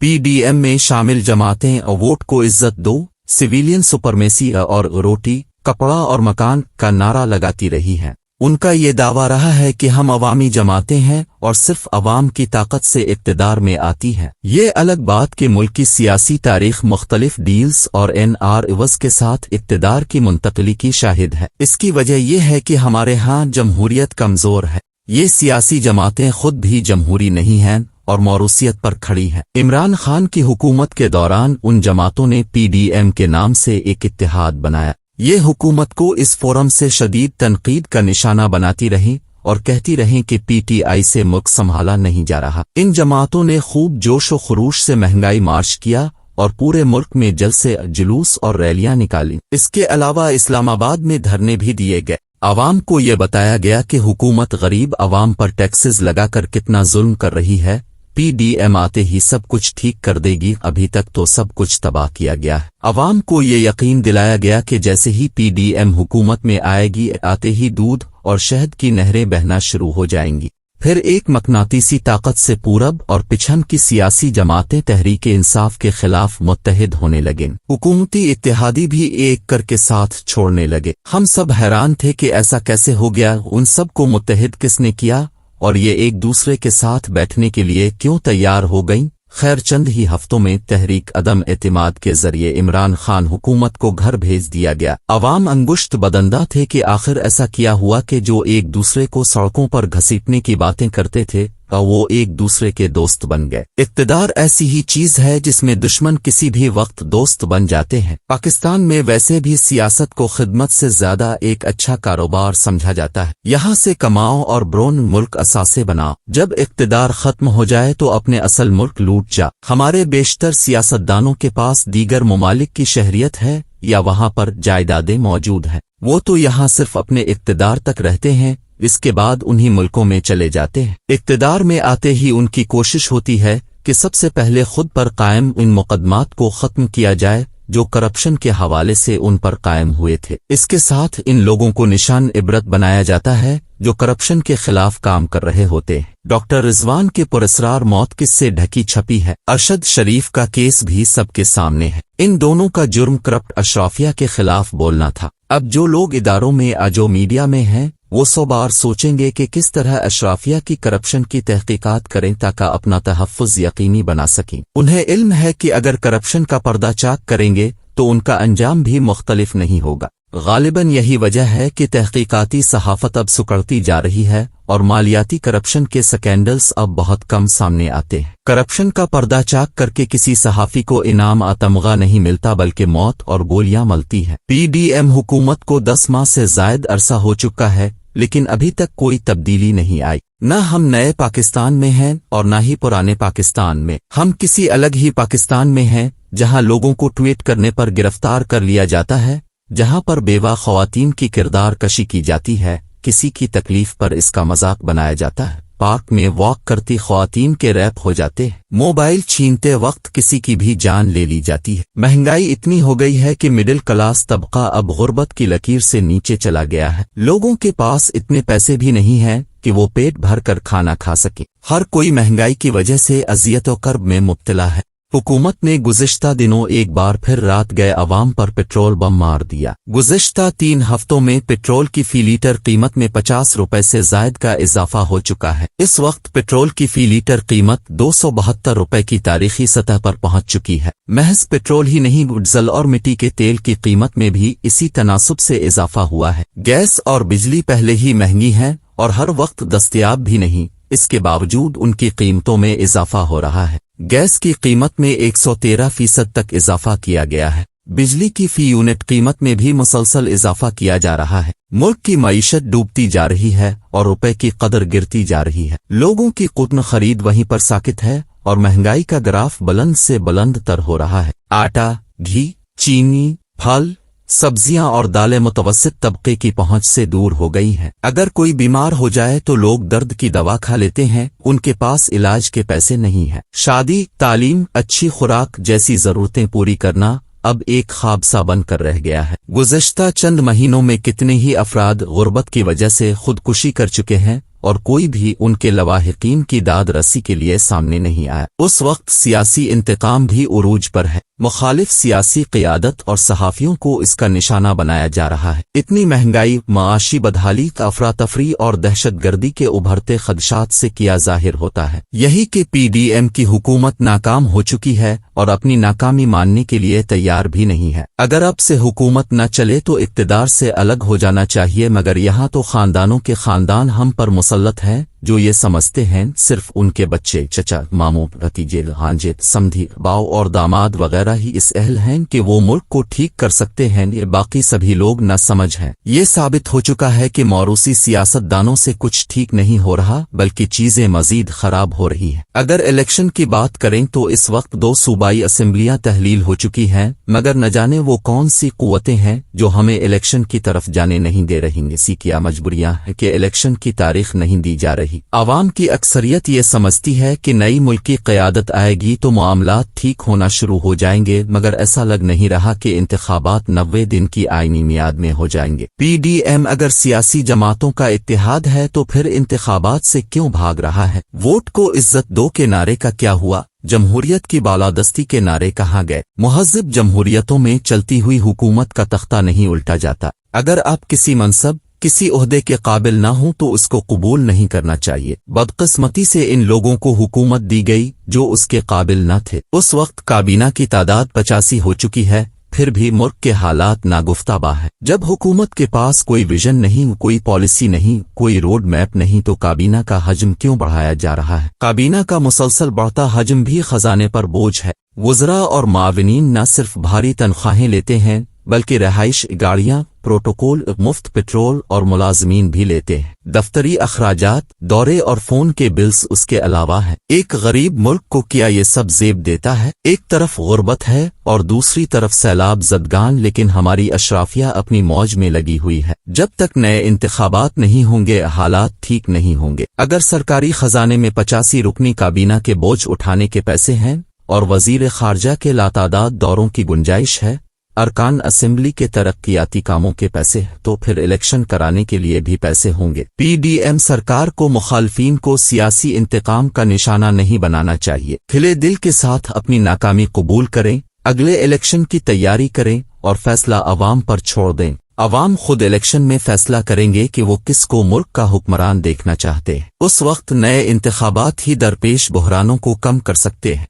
PDM में शामिल जमातें vote को इज्जत दो, सिविलियन सुपरमेसी और रोटी, कपड़ा और मकान का नारा लगाती रही हैं। उनका ये दावा रहा है कि हम अवामी जमातें हैं और सिर्फ अवाम की ताकत से इक़्तिदार में आती है। ये अलग बात कि मुल्क की सियासी तारीख मुख्तलिफ डील्स और NR इवज़ के साथ इक़्तिदार की मुंतकली की शाहिद है। इसकी वजह यह है कि हमारे यहाँ जमहूरियत कमज़ोर है। ये सियासी जमातें खुद भी जमहूरी नहीं हैं और मौरूसियत पर खड़ी हैं। इमरान खान की हुकूमत के दौरान उन जमातों ने PDM के नाम से एक इत्तेहाद बनाया। ये हुकूमत को इस फोरम से शदीद तनकीद का निशाना बनाती रहीं और कहती रहें कि PTI से मुल्क संभाला नहीं जा रहा। इन जमातों ने खूब जोश व खरूश से महंगाई मार्च किया और पूरे मुल्क में जलसे, जुलूस और रैलियां निकाली। इसके अलावा इस्लामाबाद में धरने भी दिए गए। आवाम को ये बताया गया कि हुकूमत गरीब आवाम पर टैक्सेस लगाकर कितना जुल्म कर रही है। PDM आते ही सब कुछ ठीक कर देगी। अभी तक तो सब कुछ तबाह किया गया है। आवाम को ये यकीन दिलाया गया कि जैसे ही PDM हुकूमत में आएगी, आते ही दूध और शहद की नहरें बहना शुरू हो जाएंगी। फिर एक मकनातीसी ताकत से पूरब और पिछम की सियासी जमातें तहरीक इंसाफ के खिलाफ मुत्तहिद होने लगें। हुकूमती इत्तेहादी भी एक करके साथ छोड़ने लगे। हम सब हैरान थे कि ऐसा कैसे हो गया, उन सब को मुत्तहिद किसने किया और ये एक दूसरे के साथ बैठने के लिए क्यों तैयार हो गईं। खैर, चंद ही हफ्तों में तहरीक अदम एतिमाद के जरिए इमरान खान हुकूमत को घर भेज दिया गया। अवाम अंगुश्त बदंदा थे कि आखिर ऐसा क्या हुआ कि जो एक दूसरे को सड़कों पर घसीटने की बातें करते थे वो एक दूसरे के दोस्त बन गए। इक़्तिदार ऐसी ही चीज है जिसमें दुश्मन किसी भी वक्त दोस्त बन जाते हैं। पाकिस्तान में वैसे भी सियासत को खिदमत से ज्यादा एक अच्छा कारोबार समझा जाता है। यहाँ से कमाओ और ब्रोन मुल्क असासे बनाओ। जब इक़्तिदार खत्म हो जाए तो अपने असल मुल्क लूट जा। हमारे बेशतर सियासतदानों के पास दीगर ममालिक की शहरियत है या वहाँ पर जायदादें मौजूद हैं। वो तो यहाँ सिर्फ अपने इक़्तिदार तक रहते हैं, इसके बाद उन्हीं मुल्कों में चले जाते हैं। इक़्तिदार में आते ही उनकी कोशिश होती है कि सबसे पहले खुद पर कायम इन मुकदमात को खत्म किया जाए जो करप्शन के हवाले से उन पर कायम हुए थे। इसके साथ इन लोगों को निशान इबरत बनाया जाता है जो करप्शन के खिलाफ काम कर रहे होते हैं। डॉक्टर रिजवान के पुरस्रार मौत किससे ढकी छपी है। अरशद शरीफ का केस भी सबके सामने है। इन दोनों का जुर्म करप्ट अशराफिया के खिलाफ बोलना था। अब जो लोग इदारों में जो मीडिया में हैं वो 100 बार सोचेंगे कि किस तरह अशराफिया की करप्शन की तहकीकात करें ताकि अपना तहफ़्फ़ुज़ यकीनी बना सकें। उन्हें इल्म है कि अगर करप्शन का पर्दा चाक करेंगे तो उनका अंजाम भी मुख्तलिफ नहीं होगा। गालिबन यही वजह है कि तहकीकाती सहाफ़त अब सुकड़ती जा रही है और मालियाती करप्शन के स्कैंडल्स अब बहुत कम सामने आते हैं। करप्शन का पर्दा चाक करके किसी सहाफ़ी को इनाम तमगा नहीं मिलता बल्कि मौत और गोलियां मलती हैं। PDM हुकूमत को 10 माह से ज़ायद अरसा हो चुका है लेकिन अभी तक कोई तब्दीली नहीं आई। न हम नए पाकिस्तान में हैं और न ही पुराने पाकिस्तान में। हम किसी अलग ही पाकिस्तान में हैं जहां लोगों को ट्वीट करने पर गिरफ्तार कर लिया जाता है, जहां पर बेवा ख़वातीन की किरदार कशी की जाती है, किसी की तकलीफ पर इसका मजाक बनाया जाता है, पार्क में वॉक करती ख़वातीन के रैप हो जाते हैं, मोबाइल छीनते वक्त किसी की भी जान ले ली जाती है। महंगाई इतनी हो गई है कि मिडिल क्लास तबका अब गुर्बत की लकीर से नीचे चला गया है। लोगों के पास इतने पैसे भी नहीं हैं कि वो पेट भर कर खाना खा सके। हर कोई महंगाई की वजह से अज़ियत और कर्ब में मुब्तला है। हुकूमत ने गुज़िश्ता दिनों एक बार फिर रात गए अवाम पर पेट्रोल बम मार दिया। गुज़िश्ता 3 हफ्तों में पेट्रोल की फी लीटर कीमत में 50 रुपए से ज़ायद का इजाफा हो चुका है। इस वक्त पेट्रोल की फी लीटर कीमत 272 रुपए की तारीखी सतह पर पहुंच चुकी है। महज पेट्रोल ही नहीं, डीजल और मिट्टी के तेल की कीमत में भी इसी तनासुब से इजाफा हुआ है। गैस और बिजली पहले ही महंगी हैं और हर वक्त दस्तयाब भी नहीं, इसके बावजूद उनकी कीमतों में इजाफा हो रहा है। गैस की कीमत में 113% तक इजाफा किया गया है। बिजली की फी यूनिट कीमत में भी मुसलसल इजाफा किया जा रहा है। मुल्क की मईशत डूबती जा रही है और रुपए की कदर गिरती जा रही है। लोगों की कुतन खरीद वहीं पर साकित है और महंगाई का ग्राफ बुलंद से बुलंद तर हो रहा है। आटा, घी, चीनी, फल, सब्जियां और दालें मुतवस्सित तबके की पहुंच से दूर हो गई हैं। अगर कोई बीमार हो जाए तो लोग दर्द की दवा खा लेते हैं, उनके पास इलाज के पैसे नहीं हैं। शादी, तालीम, अच्छी खुराक जैसी जरूरतें पूरी करना अब एक ख्वाब सा बनकर रह गया है। गुज़श्ता चंद महीनों में कितने ही अफराद गुर्बत की वजह से खुदकुशी कर चुके हैं और कोई भी उनके लवाहिकीन की दाद रसी के लिए सामने नहीं आया। उस वक्त सियासी इंतकाम भी उरूज पर है। मुखालिफ सियासी क़ियादत और सहाफ़ियों को इसका निशाना बनाया जा रहा है। इतनी महंगाई, माशी बदहाली, अफरा तफरी और दहशतगर्दी के उभरते खदशात से किया जाहिर होता है यही कि PDM की हुकूमत नाकाम हो चुकी है और अपनी नाकामी मानने के लिए तैयार भी नहीं है। अगर अब से हुकूमत न चले तो इक़्तिदार से अलग हो जाना चाहिए, मगर यहाँ तो खानदानों के खानदान हम पर मुसल्लत हैं जो ये समझते हैं सिर्फ उनके बच्चे, चचा, मामू, भतीजे, भांजे, समधी, बाव और दामाद वगैरह ही इस अहल हैं कि वो मुल्क को ठीक कर सकते हैं। ये बाकी सभी लोग न समझ हैं। ये साबित हो चुका है कि मौरूसी सियासतदानों से कुछ ठीक नहीं हो रहा, बल्कि चीजें मजीद खराब हो रही हैं। अगर इलेक्शन की बात करें तो इस वक्त 2 सूबाई असेंबलियां तहलील हो चुकी हैं, मगर न जाने वो कौन सी कुव्वतें हैं जो हमें इलेक्शन की तरफ जाने नहीं दे रही। इसी क्या मजबूरियां हैं कि इलेक्शन की तारीख नहीं दी जा रही। आवाम की अक्सरियत ये समझती है कि नई मुल्की क़यादत आएगी तो मामलात ठीक होना शुरू हो जाएंगे, मगर ऐसा लग नहीं रहा कि इंतखाबात 90 दिन की आईनी मियाद में हो जाएंगे। PDM अगर सियासी जमातों का इत्तेहाद है तो फिर इंतखाबात से क्यों भाग रहा है? वोट को इज्जत दो के नारे का क्या हुआ? जमहूरियत की बालादस्ती के नारे कहाँ गए? मुहज़्ज़ब जमहूरियतों में चलती हुई हुकूमत का तख्ता नहीं उल्टा जाता। अगर आप किसी मनसब, किसी ओहदे के काबिल ना हो तो उसको कबूल नहीं करना चाहिए। बदकिस्मती से इन लोगों को हुकूमत दी गई जो उसके काबिल न थे। उस वक्त काबीना की तादाद 85 हो चुकी है, फिर भी मुल्क के हालात नागुफ्ताबा है। जब हुकूमत के पास कोई विजन नहीं, कोई पॉलिसी नहीं, कोई रोड मैप नहीं, तो काबीना का हजम क्यों बढ़ाया जा रहा है? काबीना का मुसलसल बढ़ता हजम भी खजाने पर बोझ है। वज़रा और माविनीन न सिर्फ भारी तनख्वाहें लेते हैं बल्कि रहाइश, गाड़ियां, प्रोटोकॉल, मुफ्त पेट्रोल और मुलाजमीन भी लेते हैं। दफ्तरी अखराजात, दौरे और फोन के बिल्स उसके अलावा हैं। एक गरीब मुल्क को क्या ये सब जेब देता है? एक तरफ गुर्बत है और दूसरी तरफ सैलाब ज़दगान, लेकिन हमारी अशराफिया अपनी मौज में लगी हुई है। जब तक नए इंतखाबात नहीं होंगे हालात ठीक नहीं होंगे। अगर सरकारी खजाने में 85 रुकनी काबीना के बोझ उठाने के पैसे हैं और वजीर खारजा के लातादाद दौरों की गुंजाइश है, अरकान असेंबली के तरक्कियाती कामों के पैसे, तो फिर इलेक्शन कराने के लिए भी पैसे होंगे। PDM सरकार को मुखालफीन को सियासी इंतकाम का निशाना नहीं बनाना चाहिए। खिले दिल के साथ अपनी नाकामी कबूल करें, अगले इलेक्शन की तैयारी करें और फैसला अवाम पर छोड़ दें। अवाम खुद इलेक्शन में फैसला करेंगे कि वो किसको मुल्क का हुक्मरान देखना चाहते हैं। उस वक्त नए इंतखाबात ही दरपेश बहरानों को कम कर सकते हैं।